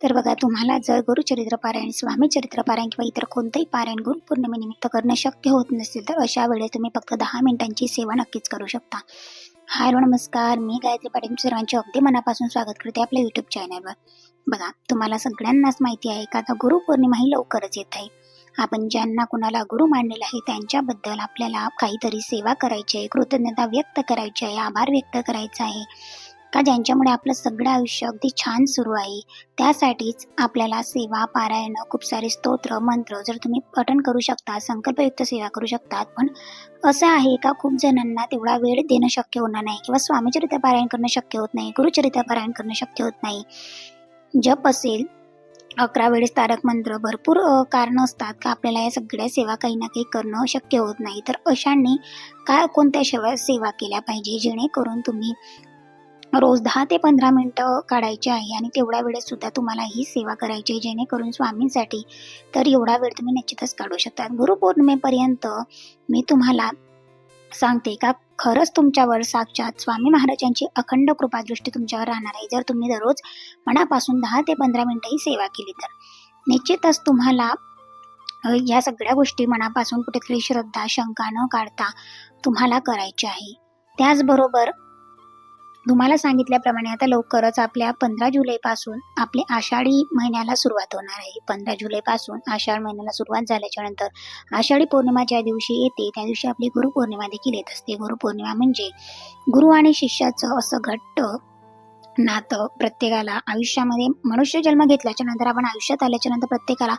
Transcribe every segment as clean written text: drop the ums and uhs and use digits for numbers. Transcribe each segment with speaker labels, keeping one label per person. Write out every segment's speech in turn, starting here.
Speaker 1: तर बघा, तुम्हाला जर गुरुचरित्र पारायण, स्वामी चरित्र पारायण किंवा इतर कोणतेही पारायण गुरुपौर्णिमेनिमित्त करणं शक्य होत नसेल, तर अशा वेळेस तुम्ही फक्त 10 मिनिटांची सेवा नक्कीच करू शकता. हॅलो, नमस्कार. मी गायत्री पाटील. सर्वांचे अगदी मनापासून स्वागत करते आपल्या YouTube चॅनलवर. बघा, तुम्हाला सगळ्यांनाच माहिती आहे का आता गुरुपौर्णिमा ही लवकरच येत आहे. आपण ज्यांना कुणाला गुरु मानलेला आहे त्यांच्याबद्दल आपल्याला काहीतरी सेवा करायची आहे, कृतज्ञता व्यक्त करायची आहे, आभार व्यक्त करायचा आहे का ज्यांच्यामुळे आपलं सगळं आयुष्य अगदी छान सुरू आहे. त्यासाठीच आपल्याला सेवा, पारायण, खूप सारे स्तोत्र, मंत्र जर तुम्ही पठण करू शकता, संकल्पयुक्त सेवा करू शकतात. पण असं आहे का खूप जणांना तेवढा वेळ देणं शक्य होणार नाही किंवा स्वामीचरित्र पारायण करणं शक्य होत नाही, गुरुचरित्र पारायण करणं शक्य होत नाही. जप असेल, 11 वेळेस तारक मंत्र, भरपूर कारणं असतात का आपल्याला या सगळ्या सेवा काही ना काही करणं शक्य होत नाही. तर अशांनी कोणत्या सेवा केल्या पाहिजे जेणेकरून तुम्ही रोज 10 ते 15 मिनिटं काढायचे आहे आणि तेवढ्या वेळेत सुद्धा तुम्हाला ही सेवा करायची आहे जेणेकरून स्वामींसाठी तर एवढा वेळ तुम्ही निश्चितच काढू शकता. गुरुपौर्णिमेपर्यंत मी तुम्हाला सांगते का खरंच तुमच्यावर साक्षात स्वामी महाराजांची अखंड कृपादृष्टी तुमच्यावर राहणार आहे. जर तुम्ही दररोज मनापासून 10 ते 15 मिनिटं ही सेवा केली तर निश्चितच तुम्हाला या सगळ्या गोष्टी मनापासून कुठेतरी श्रद्धा, शंका न काढता तुम्हाला करायच्या आहे. त्याचबरोबर तुम्हाला सांगितल्याप्रमाणे आता लवकरच आपल्या 15 जुलैपासून आपले आषाढी महिन्याला सुरुवात होणार आहे. 15 जुलैपासून आषाढ महिन्याला सुरुवात झाल्याच्या नंतर आषाढी पौर्णिमा ज्या दिवशी येते त्या दिवशी आपली गुरुपौर्णिमा देखील येत असते. गुरुपौर्णिमा म्हणजे गुरु आणि शिष्याचं असं घट्ट नातं. प्रत्येकाला आयुष्यामध्ये मनुष्य जन्म घेतल्याच्या नंतर आपण आयुष्यात आल्याच्या नंतर प्रत्येकाला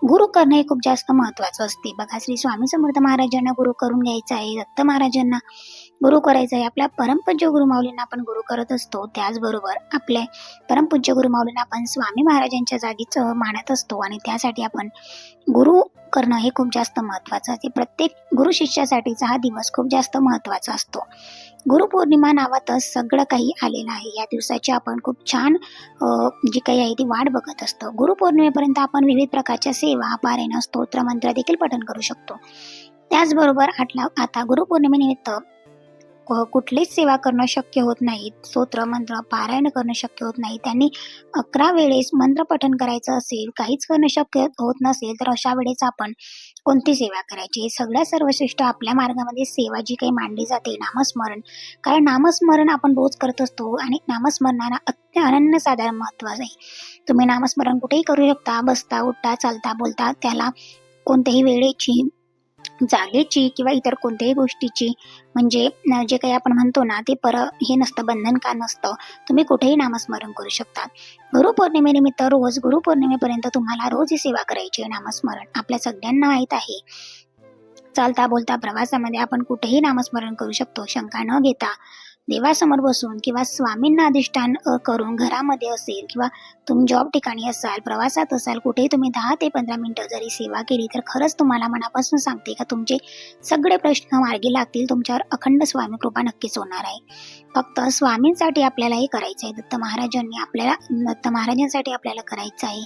Speaker 1: गुरु करणं हे खूप जास्त महत्वाचं असते. बघा, श्री स्वामी समर्थ महाराजांना गुरु करून घ्यायचं आहे, दत्त महाराजांना गुरु करायचं आहे, आपल्या परमपूज्य गुरुमाऊलींना आपण गुरु करत असतो. त्याचबरोबर आपल्या परमपूज्य गुरुमाऊलींना आपण स्वामी महाराजांच्या जागीच मानत असतो आणि त्यासाठी आपण गुरु करणं हे खूप जास्त महत्वाचं आहे. प्रत्येक गुरु शिष्यासाठीचा हा दिवस खूप जास्त महत्वाचा असतो. गुरुपौर्णिमा नावातच सगळं काही आलेलं आहे. या दिवसाची आपण खूप छान जी काही आहे ती वाट बघत असतो. गुरुपौर्णिमेपर्यंत आपण विविध प्रकारच्या सेवा, पारायण, स्तोत्र, मंत्र देखील पठण करू शकतो. त्याचबरोबर आता गुरुपौर्णिमेनिमित्त कुठलीच सेवा करणं शक्य होत नाही, स्तोत्र, मंत्र, पारायण करणं शक्य होत नाही, त्यांनी 11 वेळेस मंत्र पठण करायचं असेल, काहीच करणं शक्य होत नसेल, तर अशा वेळेस आपण कोणती सेवा करायची? सगळ्यात सर्वश्रेष्ठ आपल्या मार्गामध्ये सेवा जी काही मांडली जाते नामस्मरण. कारण नामस्मरण आपण रोज करत असतो आणि नामस्मरणाला अनन्यसाधारण महत्त्वाचं आहे. तुम्ही नामस्मरण कुठेही करू शकता, बसता, उठता, चालता, बोलता. त्याला कोणत्याही वेळेची, जागेची किंवा इतर कोणत्याही गोष्टीची म्हणजे जे काही आपण म्हणतो ना ते हे नसतं, बंधनकार नसतं. तुम्ही कुठेही नामस्मरण करू शकता. गुरुपौर्णिमेनिमित्त रोज गुरुपौर्णिमेपर्यंत तुम्हाला रोज ही सेवा करायची आहे. नामस्मरण आपल्या सगळ्यांना माहीत आहे. चालता बोलता प्रवासामध्ये आपण कुठेही नामस्मरण करू शकतो. शंका न घेता देवासमोर बसून किंवा स्वामींना अधिष्ठान करून घरामध्ये असेल किंवा तुम्ही जॉब ठिकाणी असाल, प्रवासात असाल, कुठेही तुम्ही 10 ते 15 मिनिटं जरी सेवा केली तर खरंच तुम्हाला मनापासून सांगते का तुमचे सगळे प्रश्न मार्गी लागतील. तुमच्यावर अखंड स्वामी कृपा नक्कीच होणार आहे. फक्त स्वामींसाठी आपल्याला हे करायचं आहे. दत्त महाराजांसाठी आपल्याला करायचं आहे.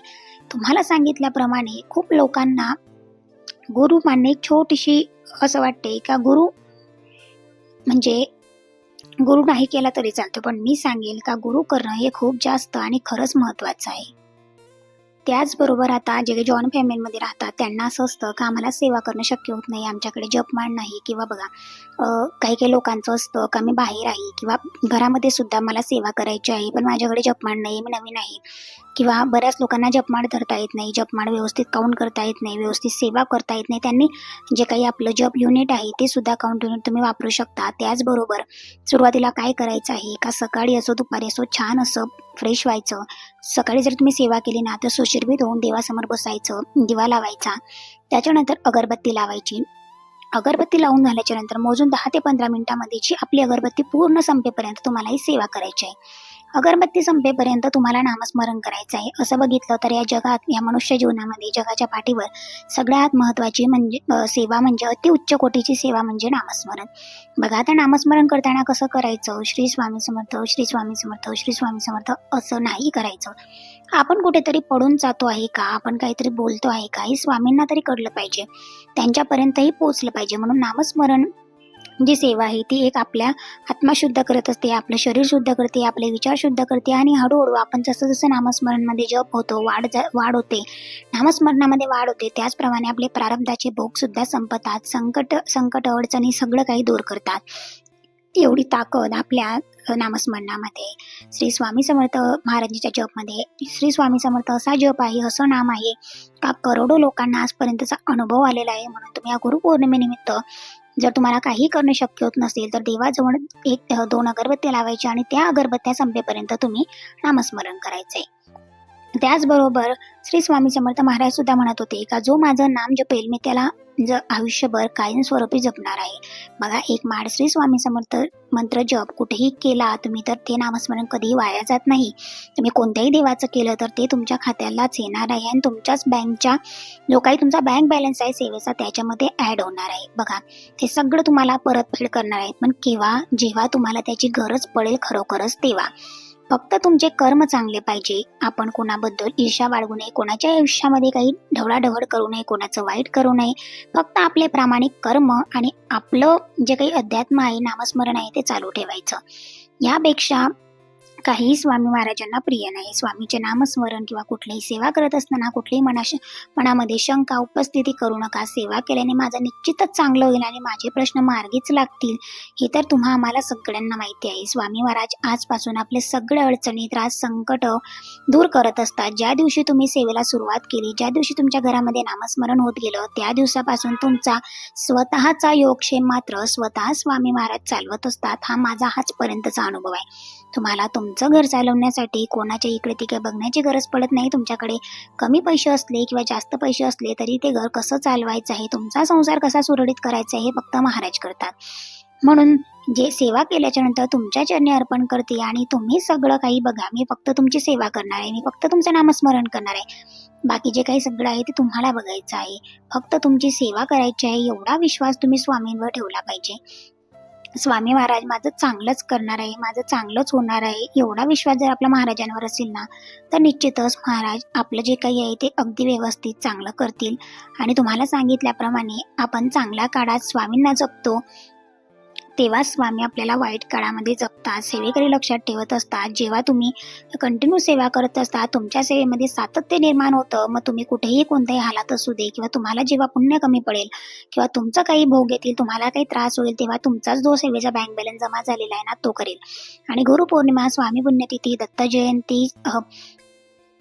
Speaker 1: तुम्हाला सांगितल्याप्रमाणे खूप लोकांना गुरु मानणे छोटीशी असं वाटते का गुरु म्हणजे गुरु नाही केला तरी चालतो, पण मी सांगेल का गुरु करणं हे खूप जास्त आणि खरंच महत्वाचं आहे. त्याचबरोबर आता जे जॉईंट फॅमिलीमध्ये राहतात त्यांना असं असतं का आम्हाला सेवा करणं शक्य होत नाही, आमच्याकडे जपमाळ नाही, किंवा बघा काही लोकांचं असतं का मी बाहेर आहे किंवा घरामध्ये सुद्धा मला सेवा करायची आहे पण माझ्याकडे जपमाळ नाही, मी नवीन आहे. किंवा बऱ्याच लोकांना जपमाळ धरता येत नाही, जपमाळ व्यवस्थित काउंट करता येत नाही, व्यवस्थित सेवा करता येत नाही. त्यांनी जे काही आपलं जप युनिट आहे ते सुद्धा काउंट युनिट तुम्ही वापरू शकता. त्याचबरोबर सुरुवातीला काय करायचं आहे का सकाळी असो दुपारी असो छान असं फ्रेश व्हायचं. सकाळी जर तुम्ही सेवा केली ना तर सुशोभित होऊन देवासमोर बसायचं, दिवा लावायचा, त्याच्यानंतर अगरबत्ती लावायची. अगरबत्ती लावून झाल्याच्या नंतर मोजून 10 ते 15 मिनिटांमध्ये जी आपली अगरबत्ती पूर्ण संपेपर्यंत तुम्हाला ही सेवा करायची आहे. अगरबत्ती संपेपर्यंत तुम्हाला नामस्मरण करायचं आहे. असं बघितलं तर या जगात, या मनुष्य जीवनामध्ये, जगाच्या पाठीवर सगळ्यात महत्त्वाची म्हणजे सेवा म्हणजे अति उच्च कोटीची सेवा म्हणजे नामस्मरण. बघा, आता नामस्मरण करताना कसं करायचं? श्री स्वामी समर्थ, श्री स्वामी समर्थ, श्री स्वामी समर्थ असं नाही करायचं. आपण कुठेतरी पडून जातो आहे का, आपण काहीतरी बोलतो आहे का, हे स्वामींना तरी कळलं पाहिजे, त्यांच्यापर्यंतही पोहोचलं पाहिजे. म्हणून नामस्मरण जी सेवा आहे ती एक आपल्या आत्मा शुद्ध करत असते, आपलं शरीर शुद्ध करते, आपले विचार शुद्ध करते आणि हळूहळू आपण जसं जसं नामस्मरणमध्ये जप होतो, वाढ होते, नामस्मरणामध्ये वाढ होते, त्याचप्रमाणे आपले प्रारब्धाचे भोग सुद्धा संपतात, संकट अडचणी सगळं काही दूर करतात. एवढी ताकद आपल्या नामस्मरणामध्ये. श्री स्वामी समर्थ महाराजांच्या जपमध्ये श्री स्वामी समर्थ असा जप आहे, असं नाम आहे का करोडो लोकांना आजपर्यंतचा अनुभव आलेला आहे. म्हणून तुम्ही या गुरुपौर्णिमेनिमित्त जर तुम्हाला काही करणं शक्य होत नसेल तर देवाजवळ 1-2 अगरबत्त्या लावायच्या आणि त्या अगरबत्त्या संपेपर्यंत तुम्ही नामस्मरण करायचंय. त्याचबरोबर श्री स्वामी समर्थ महाराज सुद्धा म्हणत होते का जो माझं नाम जपेल मी त्याला आयुष्यभर कायमस्वरूपी जपणार आहे. बघा, एक माळ श्री स्वामी समर्थ मंत्र जप कुठेही केला तुम्ही तर ते नामस्मरण कधीही वाया जात नाही. तुम्ही कोणत्याही देवाचं केलं तर ते तुमच्या खात्यालाच येणार आहे आणि तुमच्याच बँकच्या जो काही तुमचा बँक बॅलन्स आहे सेवेचा त्याच्यामध्ये ऍड होणार आहे. बघा, ते सगळं तुम्हाला परतफेड करणार आहेत, पण केव्हा, जेव्हा तुम्हाला त्याची गरज पडेल खरोखरच तेव्हा. फक्त तुमचे कर्म चांगले पाहिजे. आपण कोणाबद्दल ईर्ष्या बाळगू नये, कोणाच्या आयुष्यामध्ये काही ढवळाढवळ करू नये, कोणाचं वाईट करू नये. फक्त आपले प्रामाणिक कर्म आणि आपलं जे काही अध्यात्म आहे, नामस्मरण आहे ते चालू ठेवायचं. यापेक्षा काही स्वामी महाराजांना प्रिय नाही. स्वामीचे नामस्मरण किंवा कुठलीही सेवा करत असताना कुठलीही मनामध्ये शंका उपस्थिती करू नका. सेवा केल्याने माझं निश्चितच चांगलं होईल आणि माझे प्रश्न मार्गीच लागतील हे तर आम्हाला सगळ्यांना माहिती आहे. स्वामी महाराज आजपासून आपले सगळे अडचणी, त्रास, संकट दूर करत असतात. ज्या दिवशी तुम्ही सेवेला सुरुवात केली, ज्या दिवशी तुमच्या घरामध्ये नामस्मरण होत गेलं, त्या दिवसापासून तुमचा स्वतःचा योगक्षेम मात्र स्वतः स्वामी महाराज चालवत असतात. हा माझा आजपर्यंतचा अनुभव आहे. तुम्हाला तुमचं घर चालवण्यासाठी कोणाच्या इकडे तिकडे बघण्याची गरज पडत नाही. तुमच्याकडे कमी पैसे असले किंवा जास्त पैसे असले तरी ते घर कसं चालवायचं आहे, तुमचा संसार कसा सुरळीत करायचा आहे हे फक्त महाराज करतात. म्हणून जे सेवा केल्याच्या नंतर तुमच्या चरणी अर्पण करते आणि तुम्ही सगळं काही बघा, मी फक्त तुमची सेवा करणार आहे, मी फक्त तुमचं नामस्मरण करणार आहे, बाकी जे काही सगळं आहे ते तुम्हाला बघायचं आहे, फक्त तुमची सेवा करायची आहे, एवढा विश्वास तुम्ही स्वामींवर ठेवला पाहिजे. स्वामी महाराज माझं चांगलंच करणार आहे, माझं चांगलंच होणार आहे, एवढा विश्वास जर आपल्या महाराजांवर असेल ना तर निश्चितच महाराज आपलं जे काही आहे ते अगदी व्यवस्थित चांगलं करतील. आणि तुम्हाला सांगितल्याप्रमाणे आपण चांगल्या काळात स्वामींना जपतो तेव्हा स्वामी आपल्याला वाईट काळामध्ये जपतात. सेवेकडे लक्षात ठेवत असतात. जेव्हा तुम्ही कंटिन्यू सेवा करत असता, तुमच्या सेवेमध्ये सातत्य निर्माण होतं. मग तुम्ही कुठेही कोणत्याही हालात असू दे किंवा तुम्हाला जेव्हा पुण्य कमी पडेल किंवा तुमचं काही भोग येतील, तुम्हाला काही त्रास होईल, तेव्हा तुमचाच जो सेवेचा बँक बॅलन्स जमा झालेला आहे ना तो करेल. आणि गुरुपौर्णिमा, स्वामी पुण्यतिथी, दत्त जयंती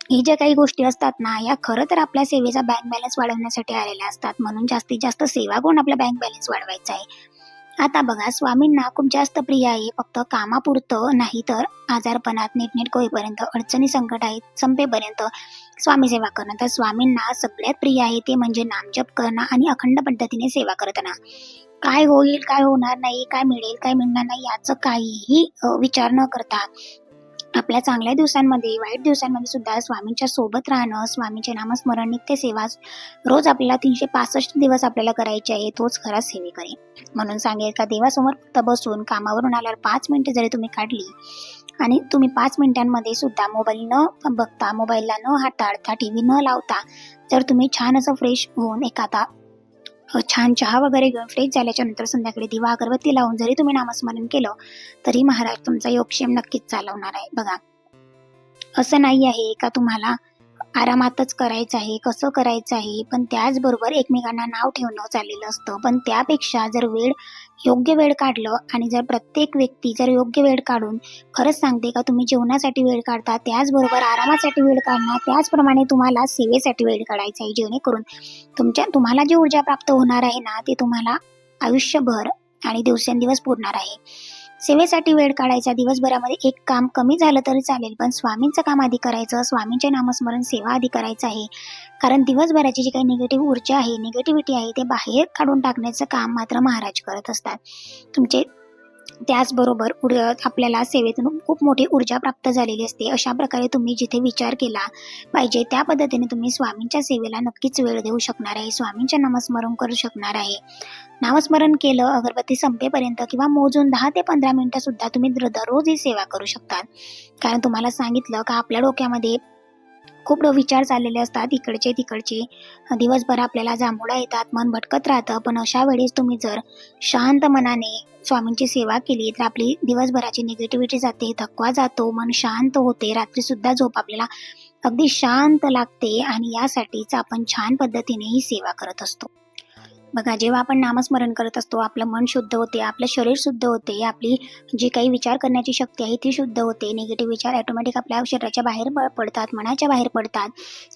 Speaker 1: ही ज्या काही गोष्टी असतात ना या खरं तर आपल्या सेवेचा बँक बॅलन्स वाढवण्यासाठी आलेल्या असतात. म्हणून जास्तीत जास्त सेवा करून आपला बँक बॅलन्स वाढवायचा आहे. आता बघा, स्वामींना खूप जास्त प्रिय आहे फक्त कामापुरतं नाही तर आजारपणात नीटनेटकं होईपर्यंत, अडचणी संकट आहेत संपेपर्यंत स्वामी सेवा करणं. तर स्वामींना सगळ्यात प्रिय आहे ते म्हणजे नामजप करणं आणि अखंड पद्धतीने सेवा करताना. काय होईल, काय होणार नाही, काय मिळेल, काय मिळणार नाही याचं काहीही विचार न करता आपल्या चांगल्या दिवसांमध्ये, वाईट दिवसांमध्ये सुद्धा स्वामींच्या सोबत राहणं, स्वामींचे नामस्मरण, नित्य सेवा रोज आपल्याला 365 दिवस आपल्याला करायचे आहे, तोच खरा सेवेकरी. म्हणून सांगेल का देवासमोर फक्त बसून कामावरून आल्यावर 5 मिनिटं जरी तुम्ही काढली आणि तुम्ही 5 मिनिटांमध्ये सुद्धा मोबाईल न बघता, मोबाईलला न हाताळता, टीव्ही न लावता जर तुम्ही छान असं फ्रेश होऊन एखादा छान चहा वगैरे घेऊन फ्रेश झाल्याच्या नंतर संध्याकाळी दिवा अगरबत्ती लावून जरी तुम्ही नामस्मरण केलं तरी महाराज तुमचा योगक्षेम नक्कीच चालवणार आहे. बघा, असं नाही आहे का तुम्हाला आरामातच करायचं आहे, कसं करायचं आहे, पण त्याचबरोबर एकमेकांना नाव ठेवणं चाललेलं असतं. पण त्यापेक्षा जर योग्य वेळ काढलं आणि जर प्रत्येक व्यक्ती जर योग्य वेळ काढून, खरंच सांगते का तुम्ही जेवणासाठी वेळ काढता, त्याचबरोबर आरामासाठी वेळ काढणार, त्याचप्रमाणे तुम्हाला सेवेसाठी वेळ काढायचा आहे, जेणेकरून तुम्हाला जी ऊर्जा प्राप्त होणार आहे ना ते तुम्हाला आयुष्यभर आणि दिवसेंदिवस पुरणार आहे. सेवेसाठी वेळ काढायचा, दिवसभरामध्ये एक काम कमी झालं तरी चालेल पण स्वामींचं काम आधी करायचं, स्वामींचे नामस्मरण सेवा आधी करायचं आहे. कारण दिवसभराची जी काही निगेटिव्ह ऊर्जा आहे, निगेटिव्हिटी आहे ते बाहेर काढून टाकण्याचं काम मात्र महाराज करत असतात. तुमचे त्याचबरोबर आपल्याला सेवेतून खूप मोठी ऊर्जा प्राप्त झालेली असते. अशा प्रकारे तुम्ही जिथे विचार केला पाहिजे त्या पद्धतीने तुम्ही स्वामींच्या सेवेला नक्कीच वेळ देऊ शकणार आहे, स्वामींचे नामस्मरण करू शकणार आहे. नामस्मरण केलं अगरबत्ती संपेपर्यंत किंवा मोजून 10 ते 15 मिनिटं सुद्धा तुम्ही दररोज ही सेवा करू शकता. कारण तुम्हाला सांगितलं का आपल्या डोक्यामध्ये खूप विचार चाललेले असतात इकडचे तिकडचे. दिवसभर आपल्याला जांभुळा येतात, मन भटकत राहतं. पण अशा वेळेस तुम्ही जर शांत मनाने स्वामींची सेवा केली तर आपली दिवसभराची निगेटिव्हिटी जाते, थकवा जातो, मन शांत होते. रात्रीसुद्धा झोप आपल्याला अगदी शांत लागते आणि यासाठीच आपण छान पद्धतीने ही सेवा करत असतो. बघा, जेव्हा आपण नामस्मरण करत असतो आपलं मन शुद्ध होते, आपलं शरीर शुद्ध होते, आपली जी काही विचार करण्याची शक्ती आहे ती शुद्ध होते. निगेटिव्ह विचार ऑटोमॅटिक आपल्या शरीराच्या बाहेर पडतात, मनाच्या बाहेर पडतात.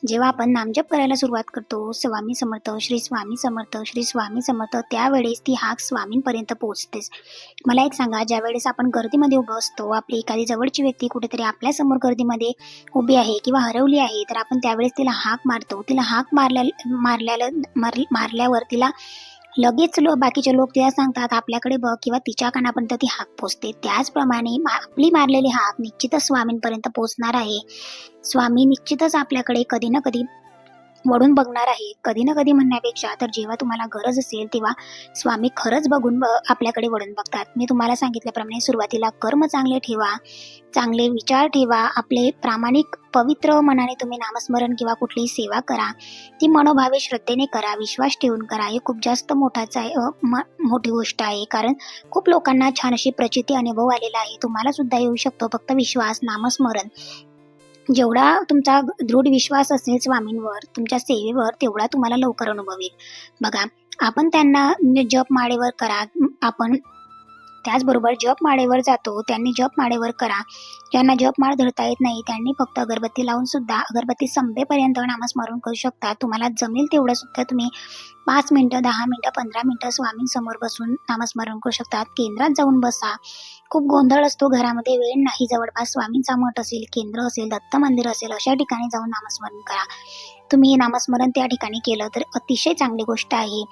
Speaker 1: जेव्हा आपण नामजप करायला सुरुवात करतो, स्वामी समर्थ, श्री स्वामी समर्थ, श्री स्वामी समर्थ, त्यावेळेस ती हाक स्वामींपर्यंत पोहोचतेच. मला एक सांगा, ज्यावेळेस आपण गर्दीमध्ये उभं असतो, आपली एखादी जवळची व्यक्ती कुठेतरी आपल्यासमोर गर्दीमध्ये उभी आहे किंवा हरवली आहे, तर आपण त्यावेळेस तिला हाक मारतो. तिला हाक मारल्यावर तिला लगेच बाकीचे लोक तिला सांगतात आपल्याकडे बघ, किंवा तिच्या कानापर्यंत ती हाक पोचते. त्याचप्रमाणे आपली मारलेली हाक निश्चितच स्वामींपर्यंत पोचणार आहे. स्वामी निश्चितच आपल्याकडे कधी ना कधी वळून बघणार आहे. कधी ना कधी म्हणण्यापेक्षा तर जेव्हा तुम्हाला गरज असेल तेव्हा स्वामी खरंच आपल्याकडे वळून बघतात. मी तुम्हाला सांगितल्याप्रमाणे सुरुवातीला कर्म चांगले ठेवा, चांगले विचार ठेवा, आपले प्रामाणिक पवित्र मनाने तुम्ही नामस्मरण किंवा कुठलीही सेवा करा. ती मनोभावे श्रद्धेने करा, विश्वास ठेवून करा. हे खूप जास्त मोठी गोष्ट आहे, कारण खूप लोकांना छान अशी प्रचिती अनुभव आलेला आहे. तुम्हाला सुद्धा येऊ शकतो. फक्त विश्वास, नामस्मरण, जेवढा तुमचा दृढ विश्वास असेल स्वामींवर, तुमच्या सेवेवर, तेवढा तुम्हाला लवकर अनुभव येईल. बघा, आपण त्यांना जपमाळेवर करा, आपण त्याचबरोबर जपमाळेवर जातो, त्यांनी जपमाळेवर करा. ज्यांना जपमाळ धरता येत नाही त्यांनी फक्त अगरबत्ती लावून सुद्धा अगरबत्ती संपेपर्यंत नामस्मरण करू शकता. तुम्हाला जमेल तेवढं सुद्धा तुम्ही 5 मिनिटं, 10 मिनिटं, 15 मिनिटं स्वामींसमोर बसून नामस्मरण करू शकतात. केंद्रात जाऊन बसा. खूप गोंधळ असतो घरामध्ये, वेळ नाही, जवळपास स्वामींचा मठ असेल, केंद्र असेल, दत्त मंदिर असेल, अशा ठिकाणी जाऊन नामस्मरण करा. तुम्ही नामस्मरण त्या ठिकाणी केलं तर अतिशय चांगली गोष्ट आहे,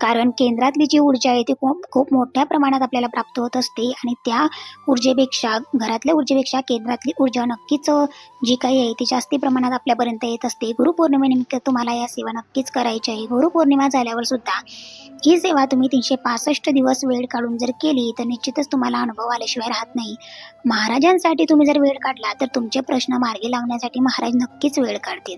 Speaker 1: कारण केंद्रातली जी ऊर्जा आहे ती खूप मोठ्या प्रमाणात आपल्याला प्राप्त होत असते आणि त्या ऊर्जेपेक्षा, घरातल्या ऊर्जेपेक्षा केंद्रातली ऊर्जा नक्कीच जी काही आहे ती जास्ती प्रमाणात आपल्यापर्यंत येत असते. गुरुपौर्णिमेनिमित्त तुम्हाला या सेवा नक्कीच करायची आहे. गुरुपौर्णिमा झाल्यावर सुद्धा ही सेवा तुम्ही 365 दिवस वेळ काढून जर केली तर निश्चितच तुम्हाला अनुभव आल्याशिवाय राहत नाही. महाराजांसाठी तुम्ही जर वेळ काढला तर तुमचे प्रश्न मार्गी लावण्यासाठी महाराज नक्कीच वेळ काढतील.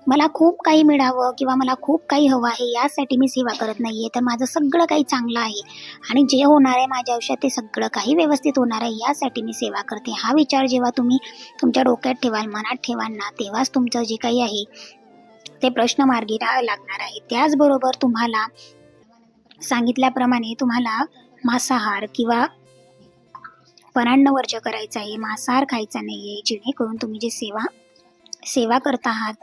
Speaker 1: मला खूप काही मिळावं किंवा मला खूप काही हवं आहे यासाठी मी सेवा करत नाहीये, तर माझं सगळं काही चांगलं आहे आणि जे होणार आहे माझ्या आयुष्यात ते सगळं काही व्यवस्थित होणार आहे यासाठी मी सेवा करते. हा विचार जेव्हा तुम्ही तुमच्या डोक्यात ठेवाल, मनात ठेवाल ना, तेव्हाच तुमचं जे काही आहे ते प्रश्न मार्गी लागणार आहे. त्याचबरोबर तुम्हाला सांगितल्याप्रमाणे तुम्हाला मांसाहार किंवा परान्न वर्ज करायचं आहे, मांसाहार खायचा नाहीये, जेणेकरून तुम्ही जे सेवा करत आहात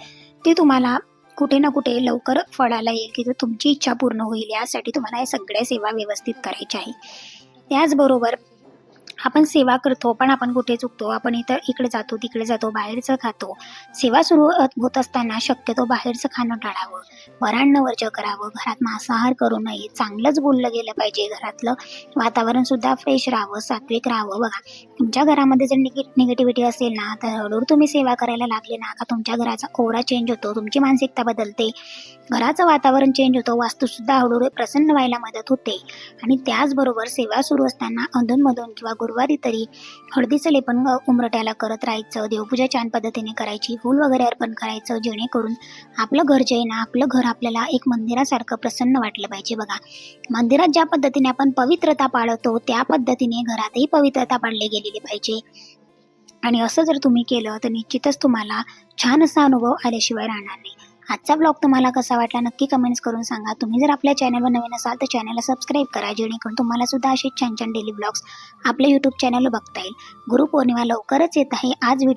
Speaker 1: ते तुम्हाला कुठे ना कुठे लवकर फळाला येईल, की तुमची इच्छा पूर्ण होईल. यासाठी तुम्हाला या सगळ्या सेवा व्यवस्थित करायच्या आहे. त्याचबरोबर आपण सेवा करतो पण आपण कुठे चुकतो, आपण इकडे जातो, तिकडे जातो, बाहेरचं खातो. सेवा सुरू होत असताना शक्यतो बाहेरचं खाणं टाळावं, परान्न वर्ज करावं, घरात मांसाहार करू नये, चांगलंच बोललं गेलं पाहिजे, घरातलं वातावरण सुद्धा फ्रेश राहावं, सात्विक राहावं. बघा, तुमच्या घरामध्ये जर निगेटिव्हिटी असेल ना, तर हळूहळू तुम्ही सेवा करायला लागले ना का तुमच्या घराचा ओरा चेंज होतो, तुमची मानसिकता बदलते, घराचं वातावरण चेंज होतं, वास्तुसुद्धा हळूहळू प्रसन्न व्हायला मदत होते. आणि त्याचबरोबर सेवा सुरू असताना अधूनमधून किंवा गुरुवारी तरी हळदीचं लेपन उंबरट्याला करत राहायचं, देवपूजा छान पद्धतीने करायची, फूल वगैरे अर्पण करायचं, जेणेकरून आपलं घर जे आहे ना, आपलं घर आपल्याला एक मंदिरासारखं प्रसन्न वाटलं पाहिजे. बघा, मंदिरात ज्या पद्धतीने आपण पवित्रता पाळतो त्या पद्धतीने घरातही पवित्रता पाळली गेलेली पाहिजे. आणि असं जर तुम्ही केलं तर निश्चितच तुम्हाला छान असा अनुभव आल्याशिवाय राहणार नाही. आजचा ब्लॉग तुम्हाला कसा वाटला नक्की कमेंट्स करून सांगा. तुम्ही जर आपल्या चॅनलवर नवीन असाल तर चॅनलला सबस्क्राईब करा, जेणेकरून तुम्हाला सुद्धा असे छान छान डेली ब्लॉग्स आपल्या यूट्यूब चॅनलवर बघता येईल. गुरुपौर्णिमा लवकरच येत आहे. आज